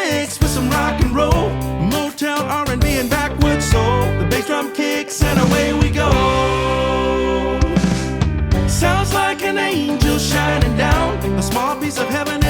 mixed with some rock and roll, Motown, R&B, and backwoods soul. The bass drum kicks and away we go. Sounds like an angel shining down, a small piece of heaven